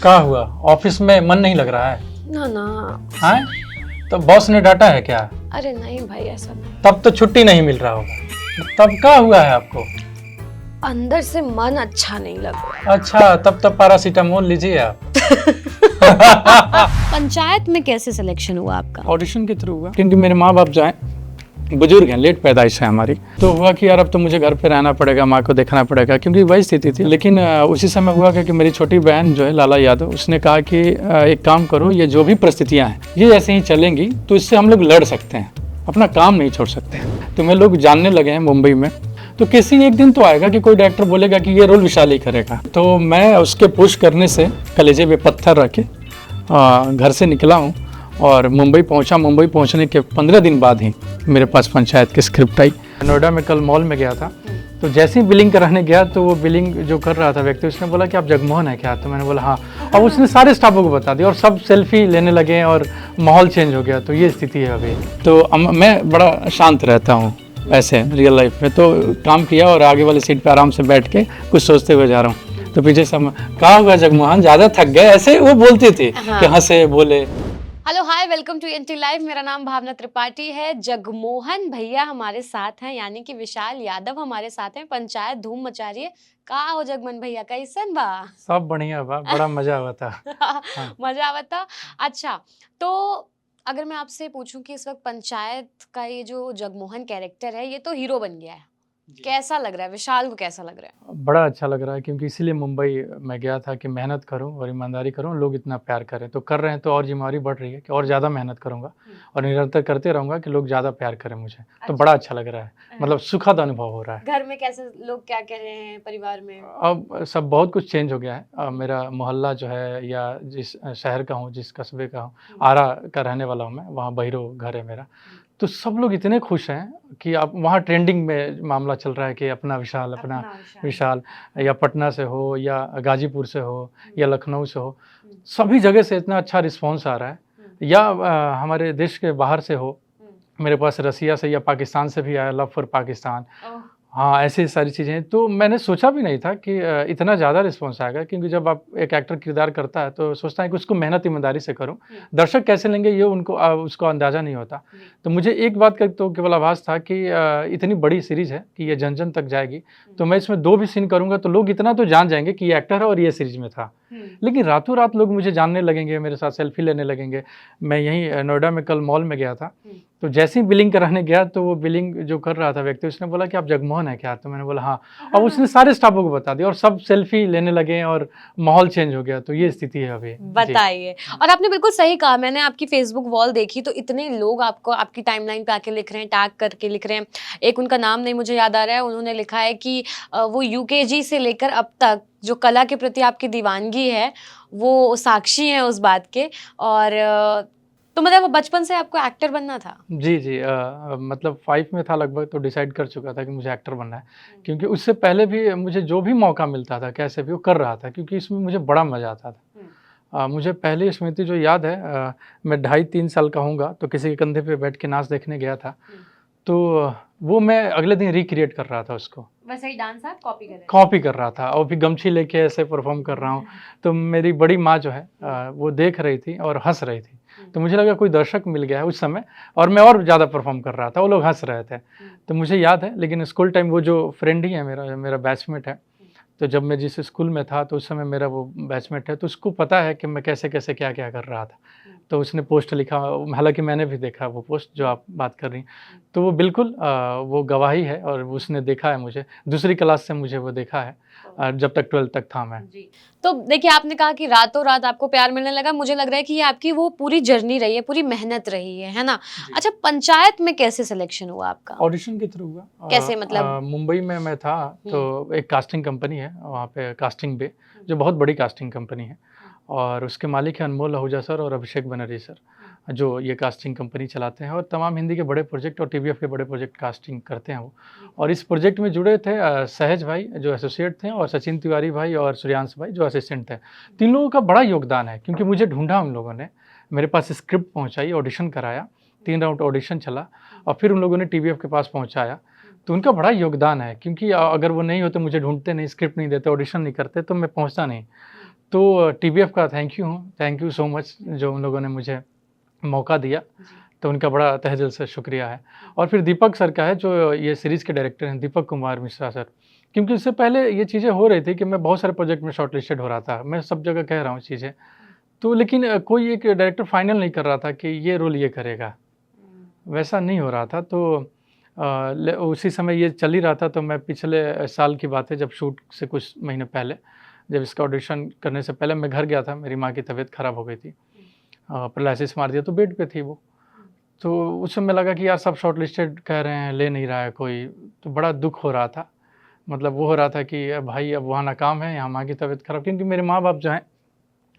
क्या हुआ? ऑफिस में मन नहीं लग रहा है? ना ना। हाँ? तो बॉस ने डांटा है क्या? अरे नहीं भाई, ऐसा नहीं। तब तो छुट्टी नहीं मिल रहा होगा। तब क्या हुआ है आपको? अंदर से मन अच्छा नहीं लग रहा। अच्छा, तब तो पैरासीटामोल लीजिए आप। पंचायत में कैसे सिलेक्शन हुआ आपका? ऑडिशन के थ्रू हुआ, क्योंकि मेरे माँ बाप जो हैं बुजुर्ग हैं, लेट पैदाइश है हमारी। तो हुआ कि यार अब तो मुझे घर पे रहना पड़ेगा, माँ को देखना पड़ेगा, क्योंकि वही स्थिति थी। लेकिन उसी समय हुआ कि मेरी छोटी बहन जो है लाला यादव, उसने कहा कि एक काम करो, ये जो भी परिस्थितियाँ हैं ये ऐसे ही चलेंगी तो इससे हम लोग लड़ सकते हैं, अपना काम नहीं छोड़ सकते। तुम्हें लोग जानने लगे हैं मुंबई में, तो किसी एक दिन तो आएगा कि कोई डायरेक्टर बोलेगा कि ये रोल विशाल ही करेगा। तो मैं उसके पुश करने से कलेजे पे पत्थर रख के घर से निकला हूँ और मुंबई पहुँचा। मुंबई पहुँचने के 15 दिन बाद ही मेरे पास पंचायत की स्क्रिप्ट आई। नोएडा में कल मॉल में गया था, तो जैसे ही बिलिंग कराने गया तो वो बिलिंग जो कर रहा था व्यक्ति, उसने बोला कि आप जगमोहन है क्या? तो मैंने बोला हाँ। और उसने सारे स्टाफों को बता दिया और सब सेल्फी लेने लगे और माहौल चेंज हो गया। तो ये स्थिति है अभी। तो मैं बड़ा शांत रहता हूँ ऐसे रियल लाइफ में, तो काम किया और आगे वाली सीट पे आराम से बैठ के कुछ सोचते हुए जा रहा हूँ। तो पीछे सब कहा हुआ जगमोहन ज़्यादा थक गए, ऐसे वो बोलती थी कि हंसे बोले। Hello hi, welcome to NT live. मेरा नाम भावना त्रिपाठी है। जगमोहन भैया हमारे साथ हैं, यानी कि विशाल यादव हमारे साथ हैं। पंचायत धूम मचा रही है। का हो जगमोहन भैया, कैसन बा? सब बढ़िया बा, बड़ा मजा हुआ था। हाँ। मजा आवा था। अच्छा, तो अगर मैं आपसे पूछूं कि इस वक्त पंचायत का ये जो जगमोहन कैरेक्टर है, ये तो हीरो बन गया है, कैसा लग रहा है? विशाल को कैसा लग रहा है? बड़ा अच्छा लग रहा है, क्योंकि इसीलिए मुंबई में गया था कि मेहनत करूं और ईमानदारी करूं, लोग इतना प्यार करें। तो कर रहे हैं तो और जिम्मेदारी बढ़ रही है कि और ज़्यादा मेहनत करूंगा और निरंतर करते रहूंगा कि लोग ज़्यादा प्यार करें मुझे। तो बड़ा अच्छा लग रहा है, मतलब सुखद अनुभव हो रहा है। घर में कैसे लोग क्या कह रहे हैं, परिवार में? अब सब बहुत कुछ चेंज हो गया है। मेरा मोहल्ला जो है, या जिस शहर का हूँ, जिस कस्बे का हूँ, आरा का रहने वाला हूँ मैं, वहाँ बहिरो घर है मेरा। तो सब लोग इतने खुश हैं कि अब वहाँ ट्रेंडिंग में मामला चल रहा है कि अपना विशाल, अपना विशाल, या पटना से हो या गाजीपुर से हो या लखनऊ से हो, सभी जगह से इतना अच्छा रिस्पांस आ रहा है। या हमारे देश के बाहर से हो, मेरे पास रसिया से या पाकिस्तान से भी आया, लव फॉर पाकिस्तान। हाँ, ऐसी सारी चीज़ें। तो मैंने सोचा भी नहीं था कि इतना ज़्यादा रिस्पॉन्स आएगा, क्योंकि जब आप एक एक्टर किरदार करता है तो सोचता है कि उसको मेहनत ईमानदारी से करूं, दर्शक कैसे लेंगे ये उनको उसको अंदाज़ा नहीं होता। तो मुझे एक बात का तो केवल आभास था कि इतनी बड़ी सीरीज़ है कि ये जन जन तक जाएगी, तो मैं इसमें 2 भी सीन करूँगा तो लोग इतना तो जान जाएंगे कि ये एक्टर है और ये सीरीज़ में था। लेकिन रातों रात लोग मुझे जानने लगेंगे, मेरे साथ सेल्फी लेने लगेंगे। मैं यहीं नोएडा में कल मॉल में गया था, तो जैसे ही बिलिंग कराने गया तो वो बिलिंग जो कर रहा था व्यक्ति, उसने बोला कि आप जगमोहन है क्या? तो मैंने बोला हाँ। और उसने सारे स्टाफों को बता दिया और सब सेल्फी लेने लगे और माहौल चेंज हो गया। तो ये स्थिति है अभी। बताइए। और आपने बिल्कुल सही कहा, मैंने आपकी फेसबुक वॉल देखी तो इतने लोग आपको आपकी टाइमलाइन पे आके लिख रहे हैं, टैग करके लिख रहे हैं। एक उनका नाम नहीं मुझे याद आ रहा है, उन्होंने लिखा है कि वो यूकेजी से लेकर अब तक जो कला के प्रति आपकी दीवानगी है वो साक्षी है उस बात के। और तो मतलब बचपन से आपको एक्टर बनना था? जी जी, मतलब 5 में था लगभग, तो डिसाइड कर चुका था कि मुझे एक्टर बनना है। क्योंकि उससे पहले भी मुझे जो भी मौका मिलता था कैसे भी वो कर रहा था, क्योंकि इसमें मुझे बड़ा मज़ा आता था। मुझे पहली स्मृति जो याद है, मैं 2.5-3 साल का होऊंगा तो किसी के कंधे पे बैठ के नाच देखने गया था। तो वो मैं अगले दिन रिक्रिएट कर रहा था उसको, वैसे ही डांस आप कॉपी कर रहा था और फिर गमछी लेके ऐसे परफॉर्म कर रहा हूँ। तो मेरी बड़ी माँ जो है वो देख रही थी और हंस रही थी। तो मुझे लगा कोई दर्शक मिल गया है उस समय, और मैं और ज़्यादा परफॉर्म कर रहा था, वो लोग हंस रहे थे। तो मुझे याद है, लेकिन स्कूल टाइम वो जो फ्रेंड ही है मेरा बैचमेट है, तो जब मैं जिस स्कूल में था तो उस समय मेरा वो बैचमेट है, तो उसको पता है कि मैं कैसे कैसे क्या क्या कर रहा था। तो उसने पोस्ट लिखा, हालांकि मैंने भी देखा वो पोस्ट जो आप बात कर रही हैं। तो वो बिल्कुल वो गवाही है, और उसने देखा है मुझे, दूसरी क्लास से मुझे वो देखा है, जब तक 12th तक था मैं। जी। तो देखिए, आपने कहा कि रातों रात आपको प्यार मिलने लगा। मुझे लग रहा है कि ये आपकी वो पूरी जर्नी रही है, पूरी मेहनत रही है ना? अच्छा, पंचायत में कैसे सिलेक्शन हुआ आपका? ऑडिशन के थ्रू हुआ। कैसे मतलब? मुंबई में मैं था, तो एक कास्टिंग कंपनी है वहाँ पे, कास्टिंग बे, जो बहुत बड़ी कास्टिंग कंपनी है, और उसके मालिक हैं अनमोल आहूजा सर और अभिषेक बनर्जी सर, जो ये कास्टिंग कंपनी चलाते हैं और तमाम हिंदी के बड़े प्रोजेक्ट और टीवीएफ के बड़े प्रोजेक्ट कास्टिंग करते हैं वो। और इस प्रोजेक्ट में जुड़े थे सहज भाई जो एसोसिएट थे, और सचिन तिवारी भाई और सूर्यांश भाई जो असिस्टेंट थे। 3 लोगों का बड़ा योगदान है, क्योंकि मुझे ढूंढा उन लोगों ने, मेरे पास स्क्रिप्ट पहुँचाई, ऑडिशन कराया, 3 राउंड ऑडिशन चला, और फिर उन लोगों ने टीवीएफ के पास पहुँचाया। तो उनका बड़ा योगदान है, क्योंकि अगर वो नहीं होते, मुझे ढूंढते नहीं, स्क्रिप्ट नहीं देते, ऑडिशन नहीं करते, तो मैं पहुँचता नहीं। तो टीवीएफ का थैंक यू सो मच जो उन लोगों ने मुझे मौका दिया, तो उनका बड़ा तहे दिल से शुक्रिया है। और फिर दीपक सर का है जो ये सीरीज़ के डायरेक्टर हैं, दीपक कुमार मिश्रा सर। क्योंकि इससे पहले ये चीज़ें हो रही थी कि मैं बहुत सारे प्रोजेक्ट में शॉर्टलिस्टेड हो रहा था, मैं सब जगह कह रहा हूँ चीज़ें। तो लेकिन कोई एक डायरेक्टर फाइनल नहीं कर रहा था कि ये रोल ये करेगा, वैसा नहीं हो रहा था। तो उसी समय ये चल ही रहा था, तो मैं पिछले साल की बात है, जब शूट से कुछ महीने पहले, जब इसका ऑडिशन करने से पहले मैं घर गया था, मेरी माँ की तबीयत ख़राब हो गई थी, पैरालिसिस मार दिया, तो बेड पे थी वो। तो उस समय लगा कि यार सब शॉर्टलिस्टेड कह रहे हैं, ले नहीं रहा है कोई, तो बड़ा दुःख हो रहा था। मतलब वो हो रहा था कि भाई अब वहाँ नाकाम है, यहाँ माँ की तबीयत ख़राब, क्योंकि मेरे माँ-बाप जो हैं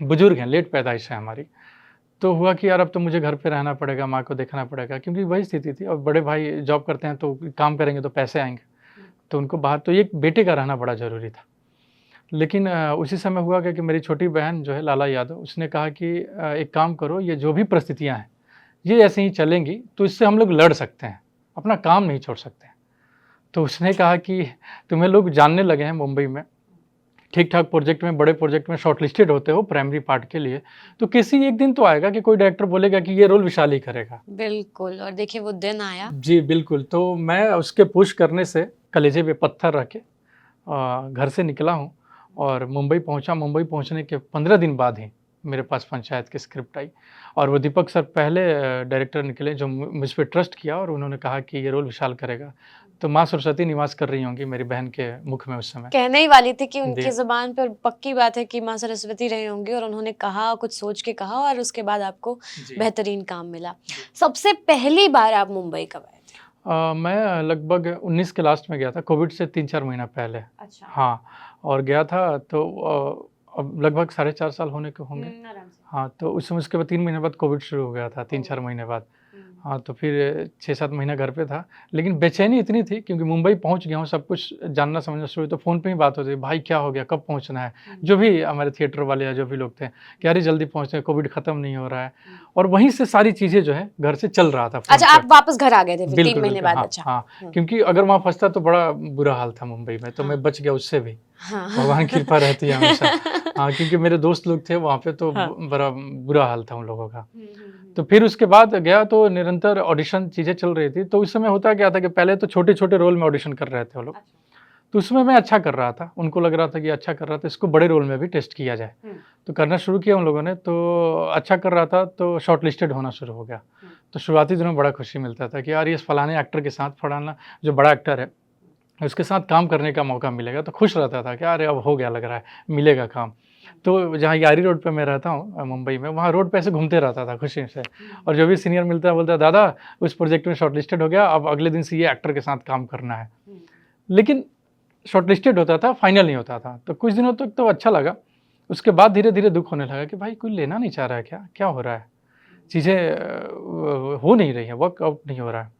बुज़ुर्ग हैं, लेट पैदाइश है हमारी। तो हुआ कि यार अब तो मुझे घर पे रहना पड़ेगा, माँ को देखना पड़ेगा, क्योंकि वही स्थिति थी। और बड़े भाई जॉब करते हैं तो काम करेंगे तो पैसे आएँगे, तो उनको बाहर, तो एक बेटे का रहना बड़ा ज़रूरी था। लेकिन उसी समय हुआ क्या कि मेरी छोटी बहन जो है लाला यादव, उसने कहा कि एक काम करो, ये जो भी परिस्थितियाँ हैं, ये ऐसे ही चलेंगी तो इससे हम लोग लड़ सकते हैं, अपना काम नहीं छोड़ सकते। तो उसने कहा कि तुम्हें लोग जानने लगे हैं मुंबई में, ठीक-ठाक प्रोजेक्ट में, बड़े प्रोजेक्ट में शॉर्टलिस्टेड होते हो प्राइमरी पार्ट के लिए, तो किसी एक दिन तो आएगा कि कोई डायरेक्टर बोलेगा कि ये रोल विशाल ही करेगा। बिल्कुल, और देखिए वो दिन आया। जी, बिल्कुल। तो मैं उसके पुश करने से कलेजे पे पत्थर रख के घर से निकला हूँ और मुंबई पहुँचा। मुंबई पहुँचने के 15 दिन बाद ही मेरे पास पंचायत की स्क्रिप्ट आई, और वो दीपक सर पहले डायरेक्टर निकले जो मुझ पे ट्रस्ट किया, और उन्होंने कहा कि ये रोल विशाल करेगा। तो माँ सरस्वती निवास कर रही होंगी मेरी बहन के मुख में उस समय। कहने ही वाली थी कि उनकी जी। ज़ुबान पर पक्की बात है कि माँ सरस्वती रही होंगी, और उन्होंने कहा, कुछ सोच के कहा, और उसके बाद आपको जी। बेहतरीन काम मिला। सबसे पहली बार आप मुंबई कब आए थे? मैं लगभग 19 के लास्ट में गया था, कोविड से 3-4 महीना पहले। अच्छा। हाँ, और गया था तो अब लगभग 4.5 साल होने को होंगे। आराम से। हाँ, तो उस समय उसके बाद 3 महीने बाद कोविड शुरू हो गया था, 3-4 महीने बाद। हाँ, तो फिर 6-7 महीना घर पे था, लेकिन बेचैनी इतनी थी क्योंकि मुंबई पहुँच गया हूँ, सब कुछ जानना समझना शुरू, तो फ़ोन पे ही बात होती थी, भाई क्या हो गया, कब पहुँचना है? जो भी हमारे थिएटर वाले या जो भी लोग थे, कि अरे जल्दी पहुँचे, कोविड ख़त्म नहीं हो रहा है। और वहीं से सारी चीज़ें जो है घर से चल रहा था फ़ोन अच्छा, पे। आप वापस घर आ गए थे फिर 3 बिल्कुल, महीने बिल्कुल। बाद? हाँ, अच्छा। हाँ, क्योंकि अगर वहाँ फँसता तो बड़ा बुरा हाल था मुंबई में, तो मैं बच गया उससे भी। हाँ। भगवान की कृपा रहती है हमेशा। हाँ, क्योंकि मेरे दोस्त लोग थे वहाँ पे, तो हाँ। बड़ा बुरा हाल था उन लोगों का। तो फिर उसके बाद गया तो निरंतर ऑडिशन चीज़ें चल रही थी। तो उस समय होता क्या था कि पहले तो छोटे-छोटे रोल में ऑडिशन कर रहे थे वो लोग। तो उसमें मैं अच्छा कर रहा था, उनको लग रहा था कि अच्छा कर रहा था, इसको बड़े रोल में भी टेस्ट किया जाए। तो करना शुरू किया उन लोगों ने, तो अच्छा कर रहा था तो शॉर्टलिस्टेड होना शुरू हो गया। तो शुरुआती दिनों में बड़ा खुशी मिलता था कि यार ये फलाने एक्टर के साथ, फलाना जो बड़ा एक्टर है, उसके साथ काम करने का मौका मिलेगा, तो खुश रहता था कि अरे अब हो गया, लग रहा है मिलेगा काम। तो जहाँ यारी रोड पे मैं रहता हूँ मुंबई में, वहाँ रोड पे ऐसे घूमते रहता था खुशी से, और जो भी सीनियर मिलता है बोलता है, दादा उस प्रोजेक्ट में शॉर्टलिस्टेड हो गया, अब अगले दिन से ये एक्टर के साथ काम करना है। लेकिन शॉर्टलिस्टेड होता था, फाइनल नहीं होता था। तो कुछ दिनों तक तो अच्छा लगा, उसके बाद धीरे-धीरे दुःख होने लगा कि भाई कोई लेना नहीं चाह रहा है क्या? क्या हो रहा है? चीज़ें हो नहीं रही हैं, वर्कआउट नहीं हो रहा है।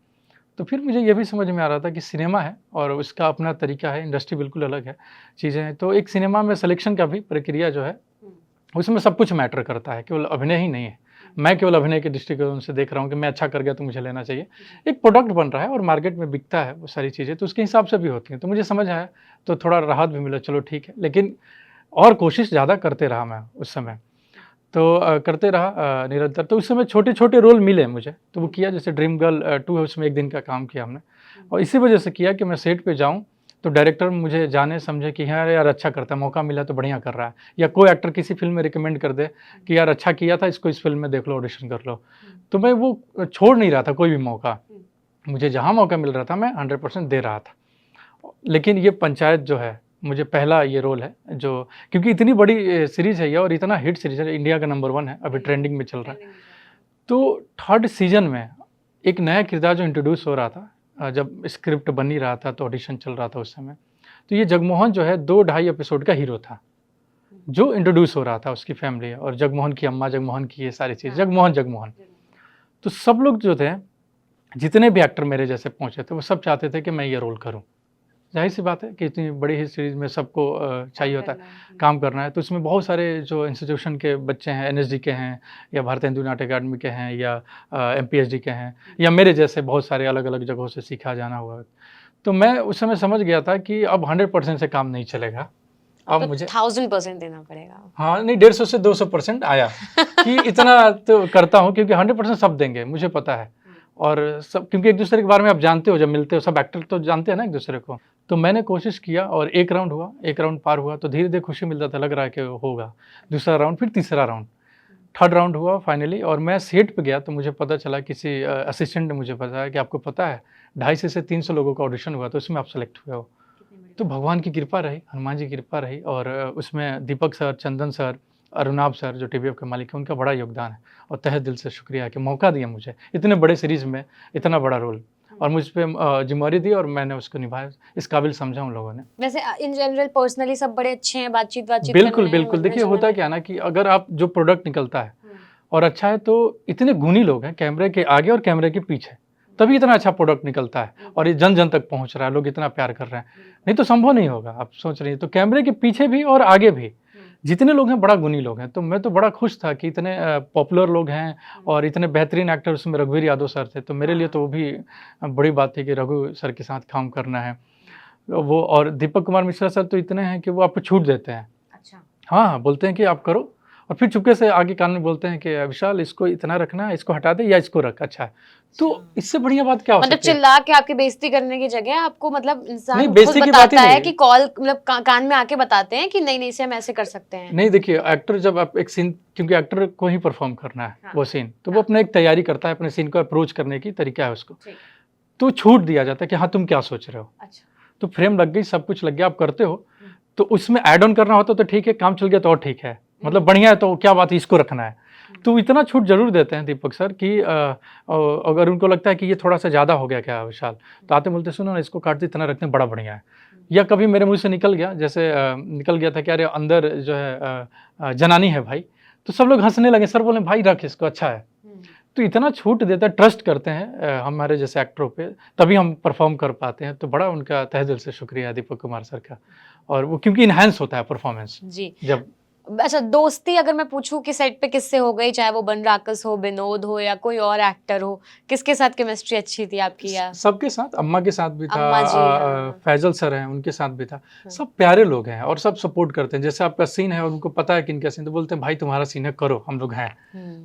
तो फिर मुझे ये भी समझ में आ रहा था कि सिनेमा है और उसका अपना तरीका है, इंडस्ट्री बिल्कुल अलग है, चीज़ें हैं। तो एक सिनेमा में सिलेक्शन का भी प्रक्रिया जो है, उसमें सब कुछ मैटर करता है, केवल अभिनय ही नहीं है। मैं केवल अभिनय के दृष्टिकोण से देख रहा हूँ कि मैं अच्छा कर गया तो मुझे लेना चाहिए। एक प्रोडक्ट बन रहा है और मार्केट में बिकता है वो सारी चीज़ें, तो उसके हिसाब से भी होती हैं। तो मुझे समझ आया, तो थोड़ा राहत भी मिला, चलो ठीक है। लेकिन और कोशिश ज़्यादा करते रहा मैं उस समय। तो करते रहा निरंतर। तो उस समय छोटे-छोटे रोल मिले मुझे, तो वो किया। जैसे ड्रीम गर्ल 2 है, उसमें 1 दिन का काम किया हमने, और इसी वजह से किया कि मैं सेट पे जाऊँ तो डायरेक्टर मुझे जाने समझे कि हाँ यार अच्छा करता है, मौका मिला तो बढ़िया कर रहा है। या कोई एक्टर किसी फ़िल्म में रिकमेंड कर दे कि यार अच्छा किया था, इसको इस फ़िल्म में देख लो, ऑडिशन कर लो। तो मैं वो छोड़ नहीं रहा था कोई भी मौका। मुझे जहाँ मौका मिल रहा था मैं 100% दे रहा था। लेकिन ये पंचायत जो है, मुझे पहला ये रोल है जो, क्योंकि इतनी बड़ी सीरीज़ है ये और इतना हिट सीरीज़ है, इंडिया का नंबर 1 है, अभी ट्रेंडिंग में चल रहा है। तो 3rd सीज़न में एक नया किरदार जो इंट्रोड्यूस हो रहा था, जब स्क्रिप्ट बन ही रहा था तो ऑडिशन चल रहा था उस समय, तो ये जगमोहन जो है 2 ढाई एपिसोड का हीरो था, जो इंट्रोड्यूस हो रहा था, उसकी फैमिली और जगमोहन की अम्मा, जगमोहन की ये सारी चीज़, जगमोहन। तो सब लोग जो थे, जितने भी एक्टर मेरे जैसे पहुँचे थे, वो सब चाहते थे कि मैं ये रोल करूँ। ज़ाहिर-सी बात है कि इतनी बड़ी हिट सीरीज़ में सबको चाहिए होता है, काम करना है। तो उसमें बहुत सारे जो इंस्टीट्यूशन के बच्चे हैं, एनएसडी के हैं, या भारतीय हिंदू नाट्य अकादमी के हैं, या एमपीएचडी के हैं, या मेरे जैसे बहुत सारे अलग-अलग जगहों से सीखा जाना हुआ। तो मैं उस समय समझ गया था कि अब 100% से काम नहीं चलेगा। अब तो मुझे 1000% देना पड़ेगा। हाँ नहीं 150 से 200% आया कि इतना तो करता हूँ, क्योंकि 100% सब देंगे मुझे पता है। और सब क्योंकि एक दूसरे के बारे में आप जानते हो, जब मिलते हो सब एक्टर तो जानते हैं ना एक दूसरे को। तो मैंने कोशिश किया और एक राउंड हुआ, एक राउंड पार हुआ तो धीरे धीरे खुशी मिलता था, लग रहा है कि होगा। दूसरा राउंड, फिर तीसरा राउंड, थर्ड राउंड हुआ फाइनली, और मैं सेट पे गया तो मुझे पता चला, किसी असिस्टेंट ने मुझे बताया कि आपको पता है 250 से 300 लोगों का ऑडिशन हुआ तो उसमें आप सेलेक्ट हुए हो। तो भगवान की कृपा रही, हनुमान जी की कृपा रही, और उसमें दीपक सर, चंदन सर, अरुणाब सर जो टीवीएफ के मालिक हैं, उनका बड़ा योगदान है। और तहे दिल से शुक्रिया कि मौका दिया मुझे इतने बड़े सीरीज़ में इतना बड़ा रोल, और मुझ पे जिम्मेवारी दी और मैंने उसको निभाया। इस काबिल समझा उन लोगों ने। वैसे इन जनरल पर्सनली सब बड़े अच्छे हैं, बातचीत बिल्कुल, करने बिल्कुल। में, देखिए मिलने होता में। क्या है ना कि अगर आप जो प्रोडक्ट निकलता है और अच्छा है तो इतने गुणी लोग हैं कैमरे के आगे और कैमरे के पीछे, तभी इतना अच्छा प्रोडक्ट निकलता है और ये जन जन तक पहुंच रहा है, लोग इतना प्यार कर रहे हैं, नहीं तो संभव नहीं होगा। आप सोच रही हैं, तो कैमरे के पीछे भी और आगे भी जितने लोग हैं बड़ा गुणी लोग हैं। तो मैं तो बड़ा खुश था कि इतने पॉपुलर लोग हैं और इतने बेहतरीन एक्टर, उसमें रघुवीर यादव सर थे, तो मेरे लिए तो वो भी बड़ी बात थी कि रघु सर के साथ काम करना है। वो और दीपक कुमार मिश्रा सर तो इतने हैं कि वो आपको छूट देते हैं। अच्छा। हाँ, हाँ, बोलते हैं कि आप करो, और फिर चुपके से आगे कान में बोलते हैं कि विशाल इसको इतना रखना है, इसको हटा दे या इसको रख, अच्छा है। तो इससे बढ़िया बात क्या हो मतलब सकती है? चिल्ला के आपकी बेइज्जती करने की जगह आपको मतलब नहीं, इंसान खुद बेइज्जती की बात ही बताता है नहीं कि है। कॉल मतलब कान में आके बताते हैं कि नहीं नहीं इसे हम ऐसे कर सकते हैं। नहीं देखिए, एक्टर जब आप एक सीन, क्योंकि एक्टर को ही परफॉर्म करना है हाँ, वो सीन, तो वो अपना एक तैयारी करता है, अपने सीन को अप्रोच करने की तरीका है उसको। ठीक। तो छूट दिया जाता है कि हाँ, तुम क्या सोच रहे हो? अच्छा। तो फ्रेम लग गई, सब कुछ लग गया, आप करते हो, तो उसमें ऐड ऑन करना होता तो ठीक है, काम चल गया तो और ठीक है, मतलब बढ़िया है तो क्या बात है, इसको रखना है। तो इतना छूट ज़रूर देते हैं दीपक सर कि अगर उनको लगता है कि ये थोड़ा-सा ज़्यादा हो गया क्या विशाल, तो आते बोलते सुनो ना इसको काट दे, इतना रखते हैं, बड़ा बढ़िया है। या कभी मेरे मुँह से निकल गया, जैसे निकल गया था कि अरे अंदर जो है जनानी है भाई, तो सब लोग हँसने लगे, सर बोले भाई रख इसको, अच्छा है। तो इतना छूट देता है, ट्रस्ट करते हैं हमारे जैसे एक्टरों पे, तभी हम परफॉर्म कर पाते हैं। तो बड़ा उनका तहे दिल से शुक्रिया है दीपक कुमार सर का, और वो क्योंकि इन्हांस होता है परफॉर्मेंस जी। जब। अच्छा, दोस्ती अगर मैं पूछूं कि सेट पे किससे हो गई, चाहे वो बनराकस हो, विनोद हो या कोई और एक्टर हो, किसके साथ केमिस्ट्री अच्छी थी आपकी? या सबके साथ, अम्मा के साथ भी था, अम्मा जी, हाँ। फैजल सर हैं उनके साथ भी था। सब प्यारे लोग हैं और सब सपोर्ट करते हैं। जैसे आपका सीन है और उनको पता है कि इनका सीन, तो बोलते हैं भाई तुम्हारा सीन है, करो, हम लोग हैं।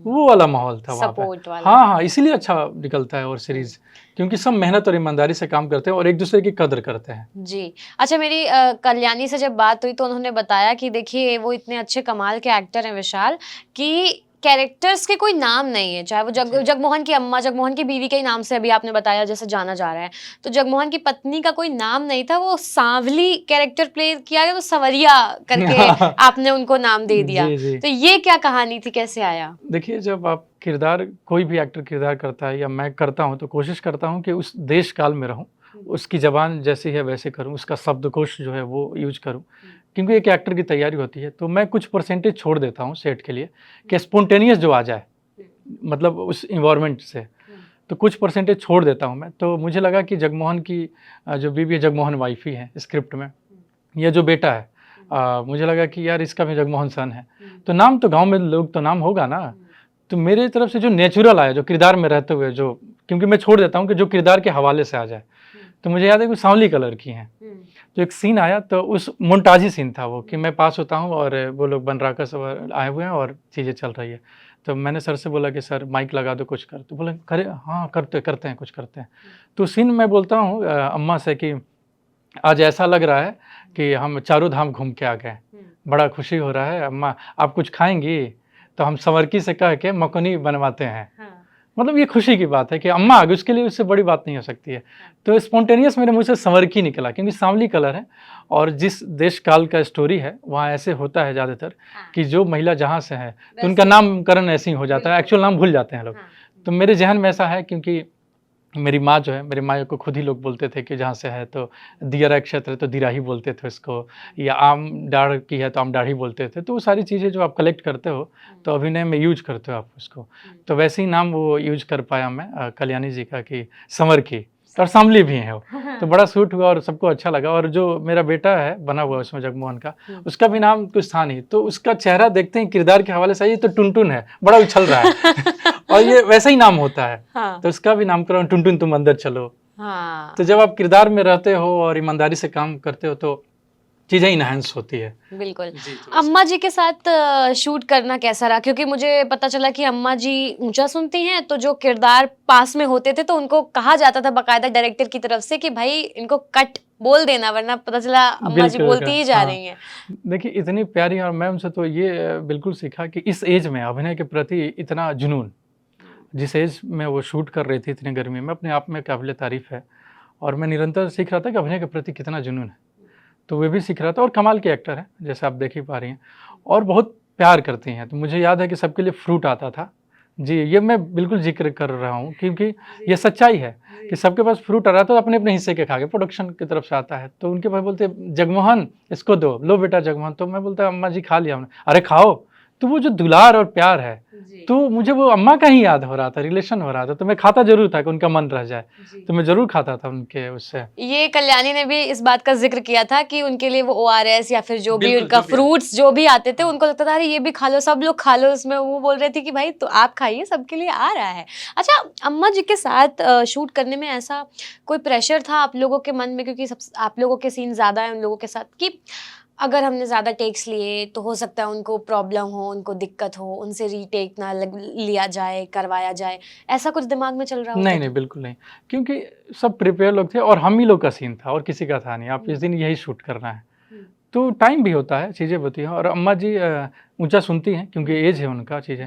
वो वाला माहौल था वहाँ पे। सपोर्ट वाला। हाँ, हाँ, इसीलिए अच्छा निकलता है और सीरीज, क्योंकि सब मेहनत और ईमानदारी से काम करते हैं और एक दूसरे की कदर करते हैं। जी। अच्छा, मेरी कल्याणी से जब बात हुई तो उन्होंने बताया कि देखिए वो इतने अच्छे कमाल के एक्टर हैं विशाल, कि कैरेक्टर्स के कोई नाम नहीं है, चाहे वो जगमोहन की अम्मा, जगमोहन की बीवी के ही नाम से अभी आपने बताया जैसे जाना जा रहा है, तो जगमोहन की पत्नी का कोई नाम नहीं था, वो सांवली कैरेक्टर प्ले किया गया तो संवरिया करके आपने उनको नाम दे दिया। जी, जी। तो ये क्या कहानी थी, कैसे आया? देखिए, जब आप किरदार, कोई भी एक्टर किरदार करता है या मैं करता हूँ, तो कोशिश करता हूँ कि उस देश काल में रहूँ, उसकी ज़बान जैसी है वैसे करूँ, उसका शब्दकोश जो है वो यूज़ करूँ, क्योंकि एक एक्टर की तैयारी होती है। तो मैं कुछ परसेंटेज छोड़ देता हूँ सेट के लिए कि स्पॉन्टेनियस जो आ जाए, मतलब उस एनवायरनमेंट से, तो कुछ परसेंटेज छोड़ देता हूँ मैं। तो मुझे लगा कि जगमोहन की जो बीवी है, जगमोहन वाइफ ही है स्क्रिप्ट में, या जो बेटा है, मुझे लगा कि यार इसका भी जगमोहन सन है, तो नाम तो गाँव में लोग तो नाम होगा ना। तो मेरी तरफ से जो नेचुरल आया, जो किरदार में रहते हुए, जो, क्योंकि मैं छोड़ देता हूँ कि जो किरदार के हवाले से आ जाए। तो मुझे याद है कि सांवली कलर की हैं, तो एक सीन आया, तो उस मोन्टाजी सीन था वो, कि मैं पास होता हूँ और वो लोग बनराकस आए हुए हैं और चीज़ें चल रही है। तो मैंने सर से बोला कि सर माइक लगा दो, कुछ कर। तो बोले करे हाँ करते हैं, कुछ करते हैं। तो सीन मैं बोलता हूँ अम्मा से कि आज ऐसा लग रहा है कि हम चारों धाम घूम के आ गए, बड़ा खुशी हो रहा है अम्मा, आप कुछ खाएंगी? तो हम संवरकी से कह के मकुनी बनवाते हैं। मतलब ये खुशी की बात है कि अम्मा आ गई, उसके लिए उससे बड़ी बात नहीं हो सकती है। तो स्पॉन्टेनियस मेरे मुँह से संवरकी निकला, क्योंकि सांवली कलर है और जिस देश काल का स्टोरी है वहाँ ऐसे होता है ज़्यादातर कि जो महिला जहाँ से है तो उनका नामकरण ऐसे ही हो जाता है, एक्चुअल नाम भूल जाते हैं लोग। तो मेरे जहन में ऐसा है, क्योंकि मेरी माँ जो है, मेरी माँ को खुद ही लोग बोलते थे कि जहाँ से है, तो दियरा क्षेत्र है तो दिराही बोलते थे उसको, या आम डाढ़ की है तो आम डाढ़ी बोलते थे। तो वो सारी चीज़ें जो आप कलेक्ट करते हो तो अभिनय में यूज करते हो आप उसको। तो वैसे ही नाम वो यूज कर पाया मैं कल्याणी जी का, कि संवर की, और सांवली भी है वो। तो बड़ा सूट हुआ और सबको अच्छा लगा। और जो मेरा बेटा है बना हुआ उसमें जगमोहन का, उसका भी नाम कुछ था नहीं, तो उसका चेहरा देखते ही किरदार के हवाले से, ये तो टुनटुन है, बड़ा उछल रहा है और ये वैसा ही नाम होता है। हाँ। तो उसका भी नामकरण टुनटुन तुम अंदर चलो। हाँ। तो जब आप किरदार में रहते हो और ईमानदारी से काम करते हो, तो चीज़ें इनहेंस होती है। बिल्कुल। जी, तो अम्मा जी के साथ शूट करना कैसा रहा? क्योंकि मुझे पता चला कि अम्मा जी ऊँचा सुनती हैं, तो जो किरदार पास में होते थे, तो उनको कहा जाता था बाकायदा डायरेक्टर की तरफ से कि भाई इनको कट बोल देना, वरना पता चला अम्मा जी बिल्कुल, बोलती बिल्कुल। ही जा हाँ। रही हैं। देखिए इतनी प्यारी, और मैं उनसे तो ये बिल्कुल सीखा कि इस एज में अभिनय के प्रति इतना जुनून, जिस एज में वो शूट कर रही थी इतनी गर्मी में, अपने आप में काबिल तारीफ़ है। और मैं निरंतर सीख रहा था कि अभिनय के प्रति कितना जुनून है। तो वे भी सीख रहा था, और कमाल के एक्टर हैं, जैसे आप देख ही पा रही हैं, और बहुत प्यार करती हैं। तो मुझे याद है कि सबके लिए फ्रूट आता था। जी, ये मैं बिल्कुल ज़िक्र कर रहा हूँ क्योंकि ये सच्चाई है कि सबके पास फ्रूट आ रहा था, तो अपने-अपने हिस्से के खा गए, प्रोडक्शन की तरफ से आता है। तो उनके भाई बोलते, "जगमोहन, इसको दो, लो बेटा जगमोहन।" तो मैं बोलता, "अम्मा जी खा लिया हमने।" "अरे खाओ।" तो वो जो दुलार और प्यार है, तो मुझे वो अम्मा का ही याद हो रहा था, रिलेशन हो रहा था, तो मैं खाता ज़रूर था कि उनका मन रह जाए। तो मैं ज़रूर खाता था उनके उससे। ये कल्याणी ने भी इस बात का ज़िक्र किया था कि उनके लिए वो ओआरएस या फिर जो भी बिल्कुल, उनका जो भी आता फ्रूट्स जो भी आते थे, हाँ। उनको लगता था अरे ये भी खा लो, सब लोग खा लो उसमें। वो बोल रही थी कि भाई तो आप खाइए, सबके लिए आ रहा है। अच्छा, अम्मा जी के साथ शूट करने में ऐसा कोई प्रेशर था आप लोगों के मन में, क्योंकि सब आप लोगों के सीन ज़्यादा हैं उन लोगों के साथ, कि अगर हमने ज़्यादा टेक्स लिए तो हो सकता है उनको प्रॉब्लम हो, उनको दिक्कत हो, उनसे रीटेक ना लिया जाए, करवाया जाए, ऐसा कुछ दिमाग में चल रहा होता नहीं, था? नहीं, बिल्कुल नहीं। क्योंकि सब प्रिपेयर लोग थे और हम ही लोग का सीन था, और किसी का था नहीं। आप इस दिन यही शूट करना है। तो टाइम भी होता है, चीज़ें होती हैं, और अम्मा जी ऊँचा सुनती हैं क्योंकि एज है उनका, चीज़ें।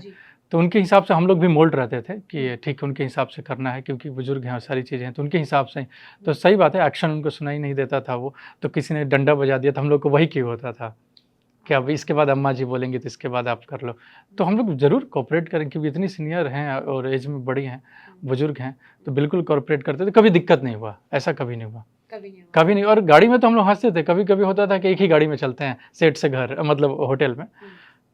तो उनके हिसाब से हम लोग भी मोल्ड रहते थे कि ठीक है, उनके हिसाब से करना है क्योंकि बुज़ुर्ग हैं और सारी चीज़ें हैं, तो उनके हिसाब से ही। तो सही बात है, एक्शन उनको सुनाई नहीं देता था वो, तो किसी ने डंडा बजा दिया तो हम लोग को वही क्यू होता था कि अब इसके बाद अम्मा जी बोलेंगी तो इसके बाद आप कर लो। तो हम लोग ज़रूर कोऑपरेट करें क्योंकि इतनी सीनियर हैं और एज में बड़ी हैं, बुज़ुर्ग हैं, तो बिल्कुल कोऑपरेट करते थे, कभी दिक्कत नहीं हुआ, ऐसा कभी नहीं हुआ। कभी नहीं। और गाड़ी में तो हम लोग हँसते थे, कभी-कभी होता था कि एक ही गाड़ी में चलते हैं, सेट से घर, मतलब होटल में।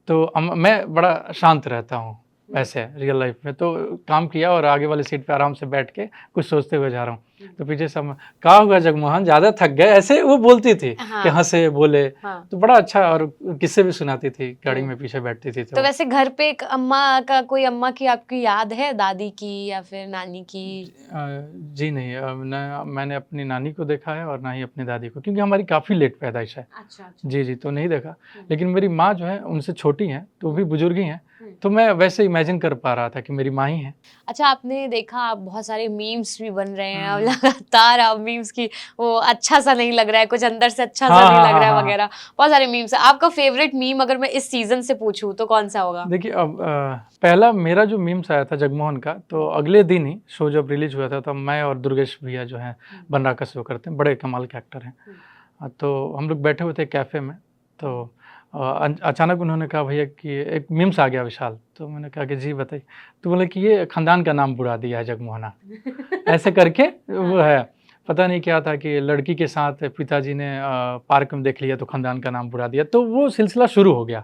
तो मैं बड़ा शांत रहता हूँ, वैसे रियल लाइफ़ में। तो काम किया और आगे वाली सीट पे आराम से बैठ के कुछ सोचते हुए जा रहा हूँ। तो पीछे से "क्या हुआ जगमोहन, ज़्यादा थक गए?" ऐसे वो बोलती थी कि हाँ, हँसे, बोले। हाँ। तो बड़ा अच्छा, और किस्से भी सुनाती थी, गाड़ी में पीछे बैठती थी तो तो। वैसे घर पे एक अम्मा की आपकी याद है, दादी की या फिर नानी की? जी नहीं, ना मैंने अपनी नानी को देखा है और ना ही अपनी दादी को, क्योंकि हमारी काफ़ी लेट पैदाइश है। अच्छा। जी, जी, तो नहीं देखा। लेकिन मेरी माँ जो है उनसे छोटी हैं, तो वो भी बुज़ुर्ग ही हैं, तो मैं वैसे इमेजिन कर पा रहा था कि मेरी माँ ही हैं। अच्छा, आपने देखा अब बहुत सारे मीम्स भी बन रहे हैं, अब हुँ। लगातार अब मीम्स की वो अच्छा-सा नहीं लग रहा है, कुछ अंदर से अच्छा-सा हाँ, नहीं हाँ, लग हाँ, रहा है हाँ। वगैरह, बहुत सारे मीम्स हैं। आपका फ़ेवरेट मीम अगर मैं इस सीज़न से पूछूँ तो कौन-सा होगा? देखिए, अब पहला मेरा जो मीम्स आया था जगमोहन का, तो अगले दिन ही शो जब रिलीज़ हुआ था, तब मैं और दुर्गेश भैया जो हैं, बनराका शो करते हैं, बड़े कमाल के एक्टर हैं। तो हम लोग बैठे हुए थे कैफ़े में, तो अचानक उन्होंने कहा, भैया कि एक मीम्स आ गया विशाल। तो मैंने कहा कि जी बताइए। तो बोले कि ये ख़ानदान का नाम बुरा दिया है जगमोहना। ऐसे करके वो है, पता नहीं क्या था कि लड़की के साथ पिताजी ने पार्क में देख लिया तो ख़ानदान का नाम बुरा दिया। तो वो सिलसिला शुरू हो गया।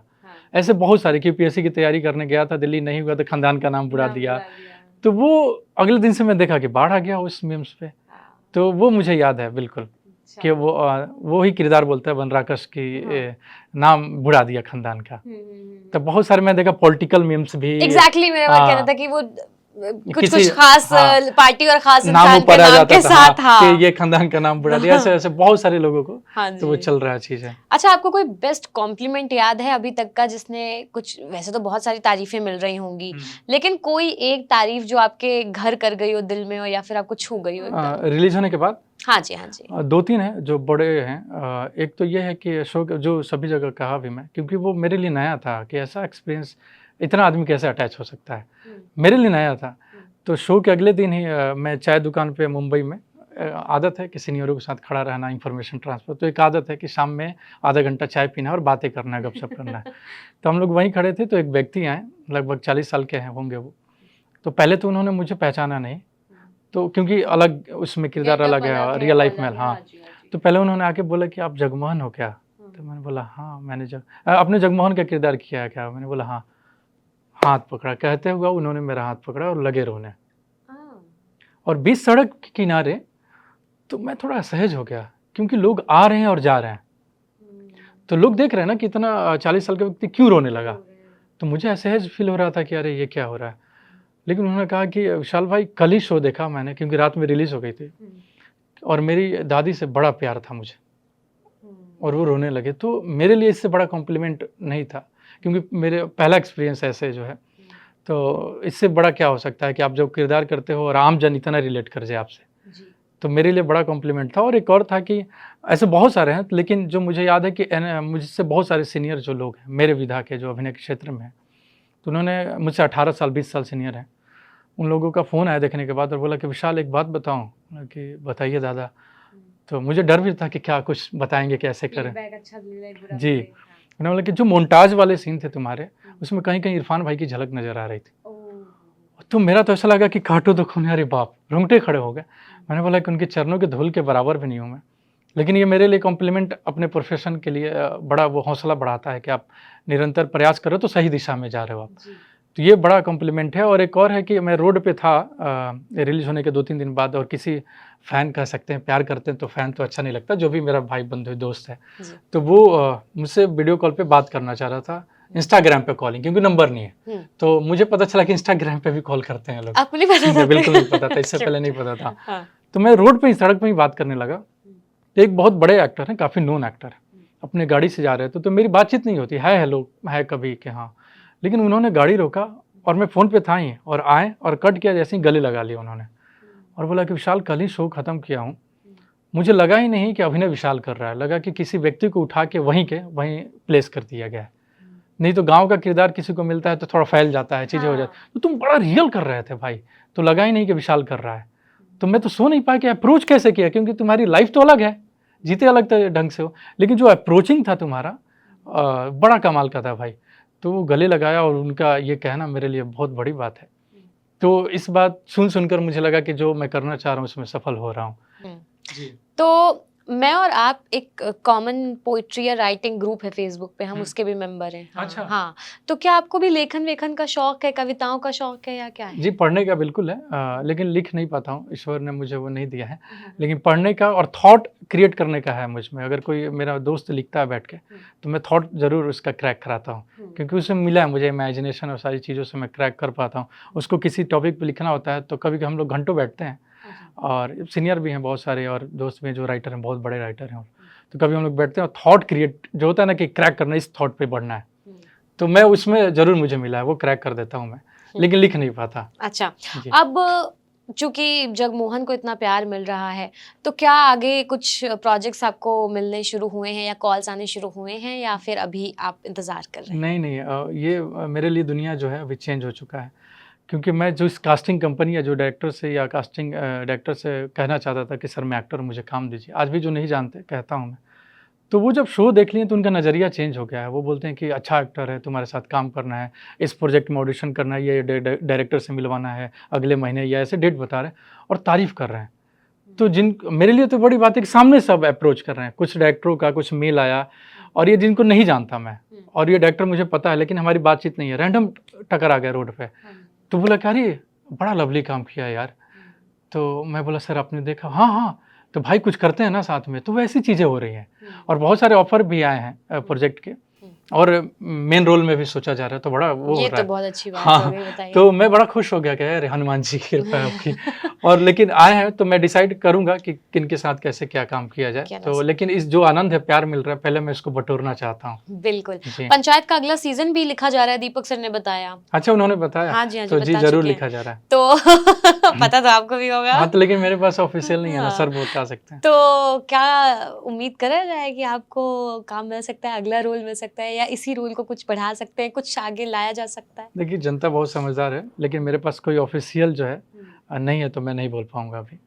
ऐसे बहुत सारे कि यूपीएससी की तैयारी करने गया था दिल्ली, नहीं हुआ तो ख़ानदान का नाम बुरा दिया। तो वो अगले दिन से मैं देखा कि बाढ़ आ गया उस मीम्स पे। तो वो मुझे याद है बिल्कुल कि वो ही किरदार बोलता है बनराकस की नाम बुरा दिया ख़ानदान का। तो बहुत सारे मैं देखा पॉलिटिकल मीम्स भी। एग्ज़ैक्टली मेरा कहना था कि वो किसी कुछ-कुछ ख़ास हाँ, पार्टी और ख़ास नाम इंसान के ऊपर आ नाम जाता के था, साथ, हाँ, कि हाँ। ये ख़ानदान का नाम बुरा दिया, ऐसे-ऐसे बहुत सारे लोगों को, हाँ तो वो जी। चल रहा चीज़ है। अच्छा, आपको कोई बेस्ट कॉम्प्लीमेंट याद है अभी तक का, जिसने कुछ, वैसे तो बहुत सारी तारीफ़ें मिल रही होंगी, लेकिन कोई एक तारीफ़ जो आपके घर कर गई हो, दिल में हो, या फिर आपको छू गई हो एकदम? रिलीज़ होने के बाद हाँ जी, हाँ जी। 2-3 हैं जो बड़े हैं। एक तो ये है कि शो जो सभी जगह कहा भी मैं, क्योंकि वो मेरे लिए नया था कि ऐसा एक्सपीरियंस इतना आदमी कैसे अटैच हो सकता है, मेरे लिए नया था। तो शो के अगले दिन ही मैं चाय दुकान पे मुंबई में, आदत है कि सीनियरों के साथ खड़ा रहना, इन्फॉर्मेशन ट्रांसफ़र, तो एक आदत है कि शाम में आधा घंटा चाय पीना है और बातें करना है, गपशप करना है। तो हम लोग वहीं खड़े थे, तो एक व्यक्ति आए, लगभग 40 साल के हैं होंगे वो। तो पहले तो उन्होंने मुझे पहचाना नहीं, तो क्योंकि अलग उसमें किरदार अलग है, रियल लाइफ में, हाँ। तो पहले उन्होंने आके बोला कि आप जगमोहन हो क्या? तो मैंने बोला हाँ, मैंने आपने जगमोहन का किरदार किया है क्या? मैंने बोला हाँ। हाथ पकड़ा, कहते हुए उन्होंने मेरा हाथ पकड़ा और लगे रोने। और बीच सड़क के किनारे, तो मैं थोड़ा असहज हो गया क्योंकि लोग आ रहे हैं और जा रहे हैं। तो लोग देख रहे हैं ना कि इतना 40 साल का व्यक्ति क्यों रोने लगा? तो मुझे असहज फ़ील हो रहा था कि अरे ये क्या हो रहा है? लेकिन उन्होंने कहा कि विशाल भाई, कल ही शो देखा मैंने, क्योंकि रात में रिलीज़ हो गई थी, और मेरी दादी से बड़ा प्यार था मुझे। और वो रोने लगे। तो मेरे लिए इससे बड़ा कॉम्प्लीमेंट नहीं था, क्योंकि मेरे पहला एक्सपीरियंस ऐसे जो है, तो इससे बड़ा क्या हो सकता है कि आप जब किरदार करते हो और आम जन इतना रिलेट कर जाए आपसे, तो मेरे लिए बड़ा कॉम्प्लीमेंट था। और एक और था कि ऐसे बहुत सारे हैं, लेकिन जो मुझे याद है कि मुझसे बहुत सारे सीनियर जो लोग हैं मेरे विधा के, जो अभिनय के क्षेत्र में हैं, तो उन्होंने मुझसे 18 साल 20 साल सीनियर हैं, उन लोगों का फ़ोन आया देखने के बाद और बोला कि विशाल एक बात बताऊँ? कि बताइए दादा। तो मुझे डर भी था कि क्या कुछ बताएंगे, कैसे करें। जी, उन्होंने बोला कि जो मोन्टाज वाले सीन थे तुम्हारे, उसमें कहीं कहीं इरफान भाई की झलक नज़र आ रही थी। तो मेरा तो ऐसा लगा कि काटो तो खून, अरे बाप, रोंगटे खड़े हो गए। मैंने बोला कि उनके चरणों के धूल के बराबर भी नहीं हूँ मैं, लेकिन ये मेरे लिए कॉम्प्लीमेंट अपने प्रोफेशन के लिए बड़ा वो हौसला बढ़ाता है कि आप निरंतर प्रयास करो तो सही दिशा में जा रहे हो आप। तो ये बड़ा कॉम्प्लीमेंट है। और एक और है कि मैं रोड पे था रिलीज़ होने के 2-3 दिन बाद, और किसी फ़ैन कह सकते हैं, प्यार करते हैं तो फ़ैन तो अच्छा नहीं लगता, जो भी मेरा भाई बंधु दोस्त है, तो वो मुझसे वीडियो कॉल पे बात करना चाह रहा था, इंस्टाग्राम पे कॉलिंग, क्योंकि नंबर नहीं है। तो मुझे पता चला कि इंस्टाग्राम पे भी कॉल करते हैं लोग। आपको नहीं पता था? बिल्कुल नहीं पता था, इससे पहले नहीं पता था। तो मैं रोड पे ही, सड़क पे ही बात करने लगा। तो एक बहुत बड़े एक्टर हैं, काफ़ी नोन एक्टर है, अपने गाड़ी से जा रहे थे, तो मेरी बातचीत नहीं होती है, हेलो है कभी कि हाँ, लेकिन उन्होंने गाड़ी रोका और मैं फ़ोन पे था ही, और आए और कट किया, जैसे ही गले लगा लिया उन्होंने, और बोला कि विशाल कल ही शो ख़त्म किया हूँ, मुझे लगा ही नहीं कि अभिनय विशाल कर रहा है, लगा कि किसी व्यक्ति को उठा के वहीं प्लेस कर दिया गया है। नहीं तो गाँव का किरदार किसी को मिलता है तो थोड़ा फैल जाता है, चीज़ें हो जाती, तो तुम बड़ा रियल कर रहे थे भाई, तो लगा ही नहीं कि विशाल कर रहा है। तो मैं तो सो नहीं पाया कि अप्रोच कैसे किया, क्योंकि तुम्हारी लाइफ तो अलग है, जीते अलग ढंग से हो, लेकिन जो अप्रोचिंग था तुम्हारा बड़ा कमाल का था भाई। तो वो गले लगाया, और उनका ये कहना मेरे लिए बहुत बड़ी बात है। तो इस बात सुनकर मुझे लगा कि जो मैं करना चाह रहा हूँ उसमें सफल हो रहा हूँ। जी। तो मैं और आप एक कॉमन पोइट्री या राइटिंग ग्रुप है फेसबुक पे, हम उसके भी मेंबर हैं। अच्छा। हाँ, तो क्या आपको भी लेखन वेखन का शौक है, कविताओं का शौक है, या क्या है? जी, पढ़ने का बिल्कुल है, लेकिन लिख नहीं पाता हूँ, ईश्वर ने मुझे वो नहीं दिया है, लेकिन पढ़ने का और थॉट क्रिएट करने का है मुझ में। अगर कोई मेरा दोस्त लिखता है बैठ के, तो मैं थॉट ज़रूर उसका क्रैक कराता हूँ, क्योंकि उससे मिला है मुझे इमेजिनेशन, और सारी चीज़ों से मैं क्रैक कर पाता हूँ। उसको किसी टॉपिक पे लिखना होता है तो कभी हम लोग घंटों बैठते हैं, और सीनियर भी हैं बहुत सारे, और दोस्त भी हैं जो राइटर हैं, बहुत बड़े राइटर हैं, तो कभी हम लोग बैठते हैं और थॉट क्रिएट जो होता है ना, कि क्रैक करना, इस थॉट पे बढ़ना है, तो मैं उसमें ज़रूर मुझे मिला है, वो क्रैक कर देता हूँ मैं, लेकिन लिख नहीं पाता। अच्छा, अब चूंकि जगमोहन को इतना प्यार मिल रहा है, तो क्या आगे कुछ प्रोजेक्ट्स आपको मिलने शुरू हुए हैं, या कॉल्स आने शुरू हुए हैं, या फिर अभी आप इंतजार कर रहे हैं? नहीं, ये मेरे लिए दुनिया जो है अभी चेंज हो चुका है, क्योंकि मैं जो इस कास्टिंग कंपनी या जो डायरेक्टर से या कास्टिंग डायरेक्टर से कहना चाहता था कि सर मैं एक्टर, मुझे काम दीजिए, आज भी जो नहीं जानते कहता हूँ मैं, तो वो जब शो देख लिए तो उनका नज़रिया चेंज हो गया है। वो बोलते हैं कि अच्छा एक्टर है, तुम्हारे साथ काम करना है, इस प्रोजेक्ट में ऑडिशन करना है, ये डायरेक्टर से मिलवाना है अगले महीने, या ऐसे डेट बता रहे हैं और तारीफ़ कर रहे हैं। तो मेरे लिए तो बड़ी बात है कि सामने सब अप्रोच कर रहे हैं, कुछ डायरेक्टरों का कुछ मेल आया, और ये जिनको नहीं जानता मैं, और ये डायरेक्टर मुझे पता है, लेकिन हमारी बातचीत नहीं है, रैंडम टकर आ गया रोड पे, तो बोला कि अरे बड़ा लवली काम किया यार। तो मैं बोला सर आपने देखा? हाँ, तो भाई कुछ करते हैं ना साथ में, तो वैसी चीज़ें हो रही हैं, और बहुत सारे ऑफर भी आए हैं प्रोजेक्ट के, और मेन रोल में भी सोचा जा रहा है, तो बड़ा वो हो रहा है। ये तो बहुत अच्छी बात हाँ, हो गई, बताइए। तो मैं बड़ा खुश हो गया कि अरे हनुमान जी की कृपा है आपकी। और लेकिन आए हैं तो मैं डिसाइड करूंगा कि किन के साथ कैसे क्या काम किया जाए, तो लेकिन इस जो आनंद है, प्यार मिल रहा है, पहले मैं इसको बटोरना चाहता हूँ। बिल्कुल। पंचायत का अगला सीजन भी लिखा जा रहा है, दीपक सर ने बताया। अच्छा, उन्होंने बताया? हाँ जी, हाँ तो जी जरूर लिखा जा रहा है। तो पता तो आपको भी होगा। हाँ, तो लेकिन मेरे पास ऑफिशियल नहीं है ना, सर बता सकते हैं। तो क्या उम्मीद करा जाए कि आपको काम मिल सकता है, अगला रोल मिल सकता है, या इसी रोल को कुछ बढ़ा सकते हैं, कुछ आगे लाया जा सकता है? देखिए, जनता बहुत समझदार है, लेकिन मेरे पास कोई ऑफिशियल जो है नहीं है, तो मैं नहीं बोल पाऊंगा अभी।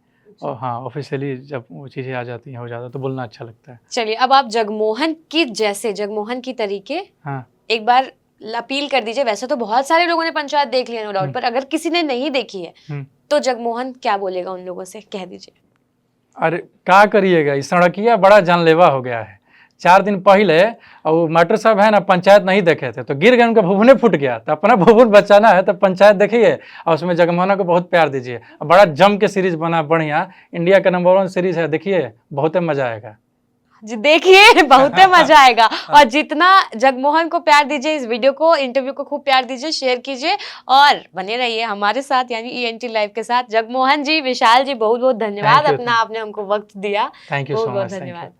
और हाँ, ऑफिशियली जब वो चीज़ें आ जाती हैं, हो जाता है, तो बोलना अच्छा लगता है। चलिए, अब आप जगमोहन की तरीके एक बार अपील कर दीजिए। वैसे तो बहुत सारे लोगों ने पंचायत देख लिया, नो डाउट, पर अगर किसी ने नहीं देखी है तो जगमोहन क्या बोलेगा उन लोगों से, कह दीजिए। अरे क्या करिएगा, इस सड़किया बड़ा जानलेवा हो गया है। 4 दिन पहले और मास्टर साहब है ना, पंचायत नहीं देखे थे तो गिर गए, उनका भुवने फूट गया, तो अपना भुवन बचाना है तो पंचायत देखिए, और उसमें जगमोहन को बहुत प्यार दीजिए। बड़ा जम के सीरीज बना, बढ़िया, इंडिया का नंबर 1 सीरीज है, देखिए बहुत मजा आएगा जी। देखिए बहुत मजा आएगा, और जितना जगमोहन को प्यार दीजिए, इस वीडियो को, इंटरव्यू को खूब प्यार दीजिए, शेयर कीजिए, और बने रहिए हमारे साथ, यानी ENT लाइव के साथ। जगमोहन जी, विशाल जी, बहुत बहुत धन्यवाद, अपना आपने हमको वक्त दिया। थैंक यू सो मच, धन्यवाद।